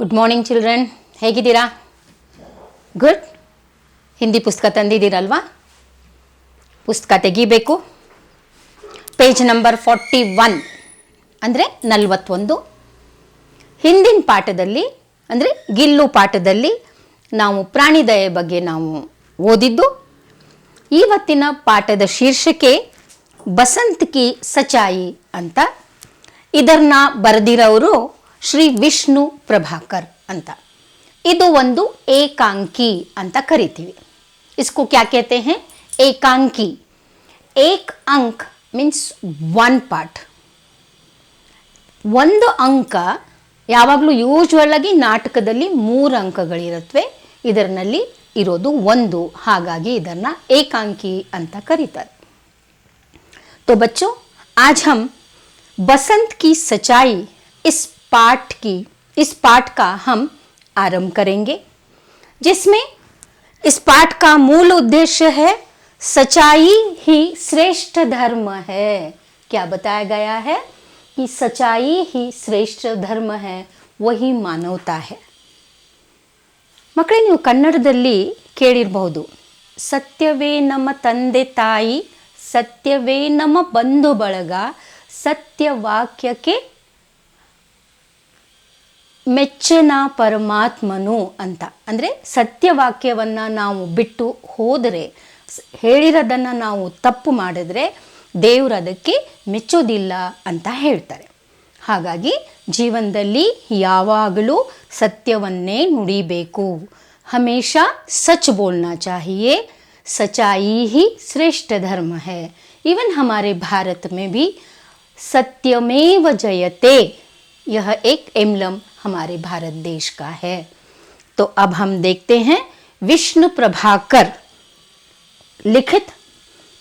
Good morning children, ಹೇಗಿದ್ದೀರಾ? Good. Hindi ಪುಸ್ತಕ ತಂದಿದ್ದೀರಲ್ವಾ? ಪುಸ್ತಕ ತೆಗಿಬೇಕು. ಪೇಜ್ ನಂಬರ್ 41 ಅಂದರೆ 41. ಹಿಂದಿನ ಪಾಠದಲ್ಲಿ ಅಂದರೆ ಗಿಲ್ಲು ಪಾಠದಲ್ಲಿ ನಾವು ಪ್ರಾಣಿದಯೆ ಬಗ್ಗೆ ನಾವು ಓದಿದ್ದು. ಇವತ್ತಿನ ಪಾಠದ ಶೀರ್ಷಿಕೆ ಬಸಂತ್ ಕಿ ಸಚಾಯಿ ಅಂತ. ಇದನ್ನ ಬರೆದಿರೋರು ಶ್ರೀ ವಿಷ್ಣು ಪ್ರಭಾಕರ್ ಅಂತ. ಇದು ಒಂದು ಏಕಾಂಕಿ ಅಂತ ಕರಿತೀವಿ. इसको क्या कहते हैं? ಏಕಾಂಕಿ. ಏಕ್ ಅಂಕ್ ಮೀನ್ಸ್ ಒನ್ ಪಾರ್ಟ್. ಒಂದು ಅಂಕ ಯಾವಾಗಲೂ ಯೂಶ್ವಲ್ ಆಗಿ ನಾಟಕದಲ್ಲಿ 3 ಅಂಕಗಳಿರುತ್ತವೆ, ಇದರಲ್ಲಿ ಇರೋದು 1, ಹಾಗಾಗಿ ಇದನ್ನ ಏಕಾಂಕಿ ಅಂತ ಕರೀತಾರೆ. तो बच्चों, आज हम बसंत की सच्चाई इस पाठ का हम आरंभ करेंगे, जिसमें इस पाठ का मूल उद्देश्य है सच्चाई ही श्रेष्ठ धर्म है. क्या बताया गया है कि सच्चाई ही श्रेष्ठ धर्म है, वही मानवता है. ಮಕ್ಕಳೇ, ನೀವು ಕನ್ನಡದಲ್ಲಿ ಕೇಳಿರಬಹುದು, ಸತ್ಯವೇ ನಮ್ಮ ತಂದೆ ತಾಯಿ, ಸತ್ಯವೇ ನಮ್ಮ ಬಂಧು ಬಳಗ, ಸತ್ಯವಾಕ್ಯಕ್ಕೆ ಮೆಚ್ಚನ ಪರಮಾತ್ಮನು ಅಂತ. ಅಂದರೆ ಸತ್ಯವಾಕ್ಯವನ್ನು ನಾವು ಬಿಟ್ಟು ಹೋದರೆ, ಹೇಳಿರೋದನ್ನು ನಾವು ತಪ್ಪು ಮಾಡಿದ್ರೆ ದೇವರು ಅದಕ್ಕೆ ಮೆಚ್ಚೋದಿಲ್ಲ ಅಂತ ಹೇಳ್ತಾರೆ. ಹಾಗಾಗಿ ಜೀವನದಲ್ಲಿ ಯಾವಾಗಲೂ ಸತ್ಯವನ್ನೇ ನುಡಿಬೇಕು. ಹಮೇಶಾ ಸಚ್ ಬೋಲ್ನಾ ಚಾಹಿಯೇ, सच्चाई ही श्रेष्ठ धर्म है. इवन हमारे भारत में भी सत्यमेव जयते, यह एक एम्बलम हमारे भारत देश का है. तो अब हम देखते हैं विष्णु प्रभाकर लिखित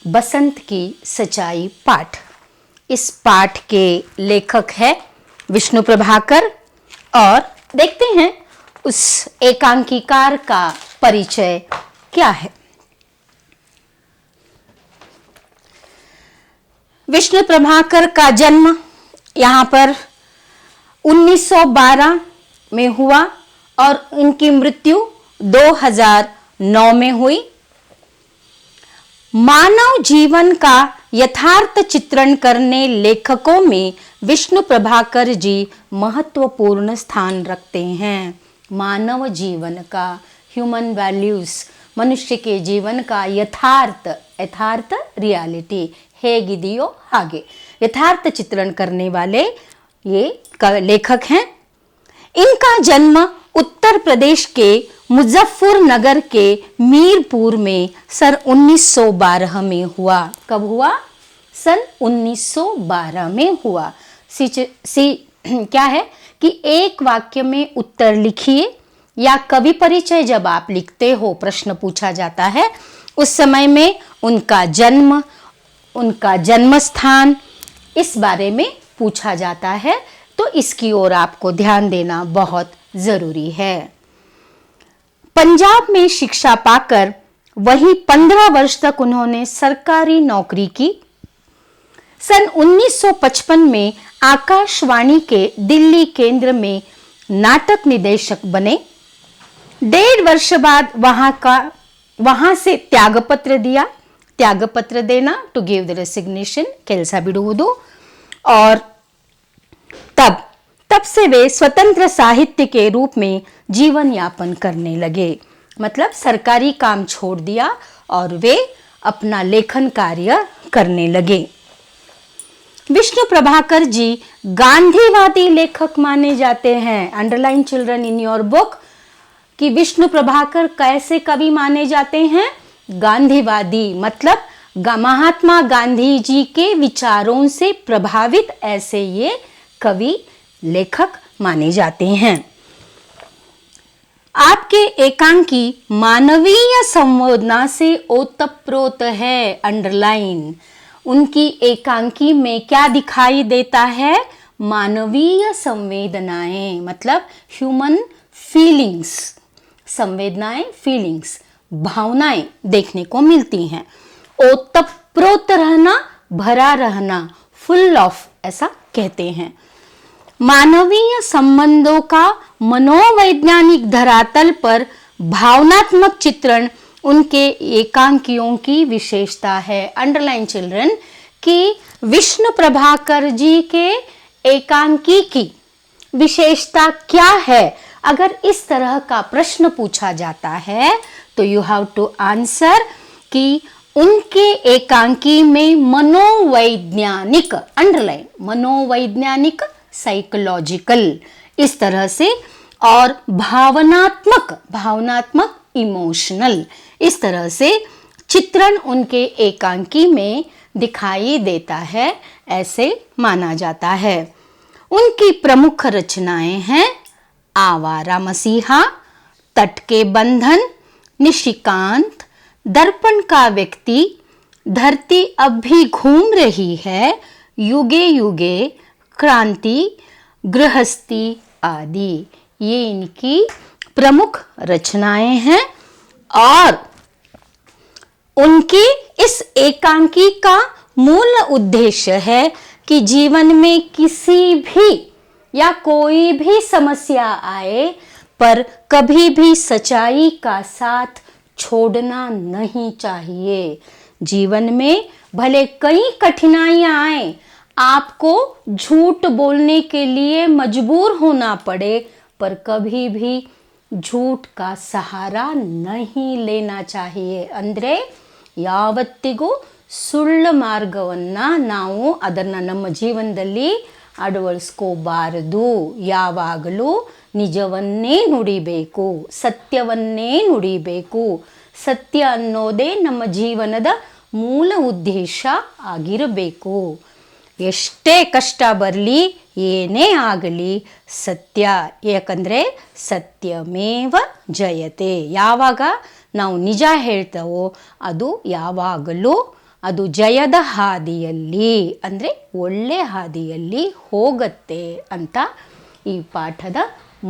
बसंत की सच्चाई पाठ. इस पाठ के लेखक है विष्णु प्रभाकर, और देखते हैं उस एकांकीकार का परिचय क्या है. विष्णु प्रभाकर का जन्म यहाँ पर 1912 में हुआ और उनकी मृत्यु 2009 में हुई. मानव जीवन का यथार्थ चित्रण करने लेखकों में विष्णु प्रभाकर जी महत्वपूर्ण स्थान रखते हैं. मानव जीवन का, ह्यूमन वैल्यूज, मनुष्य के जीवन का यथार्थ रियलिटी ಹೇಗಿದೆಯೋ ಹಾಗೆ यथार्थ चित्रण करने वाले ये लेखक हैं. इनका जन्म उत्तर प्रदेश के मुजफ्फरनगर के मीरपुर में सन 1912 में हुआ. कब हुआ? सन 1912 में हुआ. क्या है कि एक वाक्य में उत्तर लिखिए, या कवि परिचय जब आप लिखते हो, प्रश्न पूछा जाता है, उस समय में उनका जन्म, उनका जन्म स्थान, इस बारे में पूछा जाता है. तो इसकी ओर आपको ध्यान देना बहुत ज़रूरी है. पंजाब में शिक्षा पाकर वहीं 15 वर्ष तक उन्होंने सरकारी नौकरी की. सन 1955 में आकाशवाणी के दिल्ली केंद्र में नाटक निदेशक बने. 1.5 वर्ष बाद वहां से त्यागपत्र देना, टू गिव द रेसिग्नेशन, ಕೆಲಸ ಬಿಡುವುದು. और तब से वे स्वतंत्र साहित्य के रूप में जीवन यापन करने लगे. मतलब सरकारी काम छोड़ दिया और वे अपना लेखन कार्य करने लगे. विष्णु प्रभाकर जी गांधीवादी लेखक माने जाते हैं. Underline children in your book कि विष्णु प्रभाकर कैसे कवि माने जाते हैं? गांधीवादी, मतलब महात्मा गांधी जी के विचारों से प्रभावित ऐसे ये कवि लेखक माने जाते हैं. आपके एकांकी मानवीय संवेदना से ओतप्रोत है. अंडरलाइन. उनकी एकांकी में क्या दिखाई देता है? मानवीय संवेदनाएं, मतलब ह्यूमन फीलिंग्स. संवेदनाएं, फीलिंग्स, भावनाएं देखने को मिलती हैं. ओतप्रोत रहना, भरा रहना, फुल ऑफ, ऐसा कहते हैं. मानवीय संबंधों का मनोवैज्ञानिक धरातल पर भावनात्मक चित्रण उनके एकांकियों की विशेषता है। अंडरलाइन चिल्ड्रन कि विष्णु प्रभाकर जी के एकांकी की विशेषता क्या है। अगर इस तरह का प्रश्न पूछा जाता है तो यू हैव टू आंसर कि उनके एकांकी में मनोवैज्ञानिक, अंडरलाइन, मनोवैज्ञानिक, साइकोलॉजिकल, इस तरह से, और भावनात्मक इमोशनल, इस तरह से चित्रण उनके एकांकी में दिखाई देता है, ऐसे माना जाता है। उनकी प्रमुख रचनाएं हैं आवारा मसीहा, तट के बंधन, निशिकांत, दर्पण का व्यक्ति, धरती अब भी घूम रही है, युगे युगे, क्रांति, गृहस्थी आदि। ये इनकी प्रमुख रचनाएं हैं और उनकी इस एकांकी का मूल उद्देश्य है कि जीवन में किसी भी या कोई भी समस्या आए पर कभी भी सच्चाई का साथ छोड़ना नहीं चाहिए। जीवन में भले कई कठिनाइयां आए, आपको झूठ बोलने के लिए मजबूर होना पड़े, पर कभी भी झूठ का सहारा नहीं लेना चाहिए। ಅಂದ್ರೆ ಯಾವತ್ತಿಗೂ ಸುಳ್ಳು ಮಾರ್ಗವನ್ನ ನಾವು ಅದನ್ನ ನಮ್ಮ ಜೀವನದಲ್ಲಿ ಅಳವಡಿಸ್ಕೋಬಾರದು। ಯಾವಾಗಲೂ ನಿಜವನ್ನೇ ನುಡಿಬೇಕು, ಸತ್ಯವನ್ನೇ ನುಡಿಬೇಕು। ಸತ್ಯ ಅನ್ನೋದೇ ನಮ್ಮ ಜೀವನದ ಮೂಲ ಉದ್ದೇಶ ಆಗಿರಬೇಕು। ಎಷ್ಟೇ ಕಷ್ಟ ಬರಲಿ, ಏನೇ ಆಗಲಿ, ಸತ್ಯ, ಯಾಕಂದರೆ ಸತ್ಯಮೇವ ಜಯತೆ। ಯಾವಾಗ ನಾವು ನಿಜ ಹೇಳ್ತೇವೋ ಅದು ಯಾವಾಗಲೂ ಅದು ಜಯದ ಹಾದಿಯಲ್ಲಿ, ಅಂದರೆ ಒಳ್ಳೆ ಹಾದಿಯಲ್ಲಿ ಹೋಗತ್ತೆ ಅಂತ ಈ ಪಾಠದ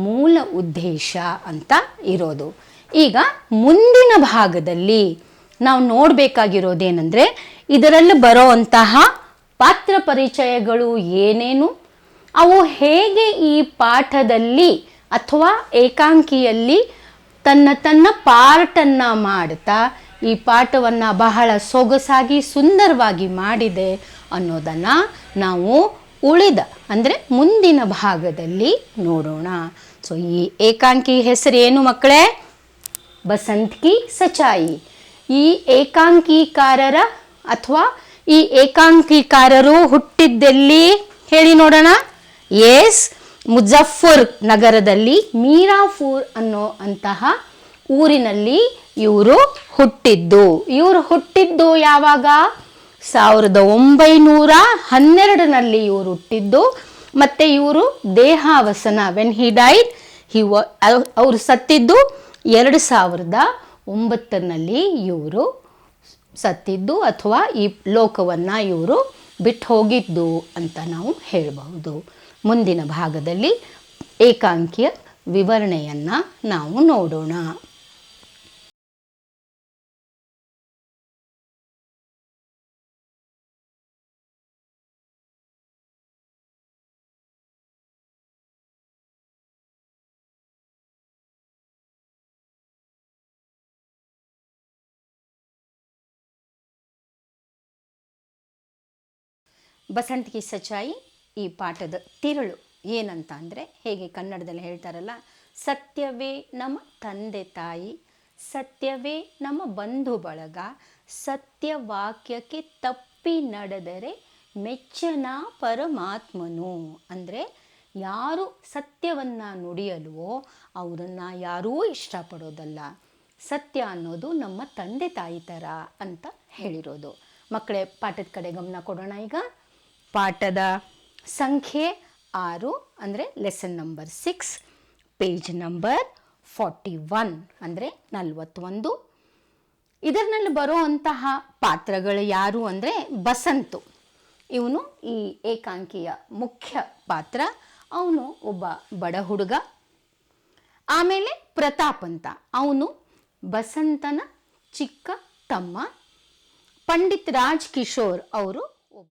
ಮೂಲ ಉದ್ದೇಶ ಅಂತ ಇರೋದು। ಈಗ ಮುಂದಿನ ಭಾಗದಲ್ಲಿ ನಾವು ನೋಡಬೇಕಾಗಿರೋದೇನೆಂದರೆ ಇದರಲ್ಲಿ ಬರೋವಂತಹ ಪಾತ್ರ ಪರಿಚಯಗಳು ಏನೇನು, ಅವು ಹೇಗೆ ಈ ಪಾಠದಲ್ಲಿ ಅಥವಾ ಏಕಾಂಕಿಯಲ್ಲಿ ತನ್ನ ಪಾರ್ಟನ್ನು ಮಾಡ್ತಾ ಈ ಪಾಠವನ್ನು ಬಹಳ ಸೊಗಸಾಗಿ ಸುಂದರವಾಗಿ ಮಾಡಿದೆ ಅನ್ನೋದನ್ನು ನಾವು ಉಳಿದ ಅಂದರೆ ಮುಂದಿನ ಭಾಗದಲ್ಲಿ ನೋಡೋಣ। ಸೊ ಈ ಏಕಾಂಕಿ ಹೆಸರು ಏನು ಮಕ್ಕಳೇ? ಬಸಂತ್ ಕಿ ಸಚಾಯಿ। ಈ ಏಕಾಂಕಿಕಾರರ ಅಥವಾ ಈ ಏಕಾಂಕಿಕಾರರು ಹುಟ್ಟಿದ್ದೆಲ್ಲಿ ಹೇಳಿ ನೋಡೋಣ? ಎಸ್, ಮುಜಫರ್ ನಗರದಲ್ಲಿ ಮೀರಾಪುರ್ ಅನ್ನೋ ಅಂತಹ ಊರಿನಲ್ಲಿ ಇವರು ಹುಟ್ಟಿದ್ದು ಯಾವಾಗ? 1912ರಲ್ಲಿ ಇವರು ಹುಟ್ಟಿದ್ದು। ಮತ್ತು ಇವರು ದೇಹಾವಸನ, ವೆನ್ ಹಿ ಡೈಡ್, ಅವರು ಸತ್ತಿದ್ದು 2009ರಲ್ಲಿ ಇವರು ಸತ್ತಿದ್ದು ಅಥವಾ ಈ ಲೋಕವನ್ನು ಇವರು ಬಿಟ್ಟು ಹೋಗಿದ್ದು ಅಂತ ನಾವು ಹೇಳಬಹುದು। ಮುಂದಿನ ಭಾಗದಲ್ಲಿ ಏಕಾಂಕಿಯ ವಿವರಣೆಯನ್ನು ನಾವು ನೋಡೋಣ। ಬಸಂತ್ ಕಿ ಸಚಾಯಿ ಈ ಪಾಠದ ತಿರುಳು ಏನಂತ ಅಂದರೆ, ಹೇಗೆ ಕನ್ನಡದಲ್ಲಿ ಹೇಳ್ತಾರಲ್ಲ, ಸತ್ಯವೇ ನಮ್ಮ ತಂದೆ ತಾಯಿ, ಸತ್ಯವೇ ನಮ್ಮ ಬಂಧು ಬಳಗ, ಸತ್ಯವಾಕ್ಯಕ್ಕೆ ತಪ್ಪಿ ನಡೆದರೆ ಮೆಚ್ಚನ ಪರಮಾತ್ಮನು. ಅಂದರೆ ಯಾರು ಸತ್ಯವನ್ನು ನುಡಿಯಲ್ವೋ ಅವರನ್ನು ಯಾರೂ ಇಷ್ಟಪಡೋದಲ್ಲ, ಸತ್ಯ ಅನ್ನೋದು ನಮ್ಮ ತಂದೆ ತಾಯಿ ಥರ ಅಂತ ಹೇಳಿರೋದು। ಮಕ್ಕಳೇ, ಪಾಠದ ಕಡೆ ಗಮನ ಕೊಡೋಣ। ಈಗ ಪಾಠದ ಸಂಖ್ಯೆ 6 ಅಂದರೆ ಲೆಸನ್ ನಂಬರ್ 6, ಪೇಜ್ ನಂಬರ್ 41 ಅಂದರೆ 41. ಇದರಲ್ಲಿ ಬರುವಂತಹ ಪಾತ್ರಗಳು ಯಾರು ಅಂದರೆ ಬಸಂತು, ಇವನು ಈ ಏಕಾಂಕಿಯ ಮುಖ್ಯ ಪಾತ್ರ. ಅವನು ಒಬ್ಬ ಬಡ ಹುಡುಗ. ಆಮೇಲೆ ಪ್ರತಾಪ್ ಅಂತ, ಅವನು ಬಸಂತನ ಚಿಕ್ಕ ತಮ್ಮ. ಪಂಡಿತ್ ರಾಜ್ ಕಿಶೋರ್ ಅವರು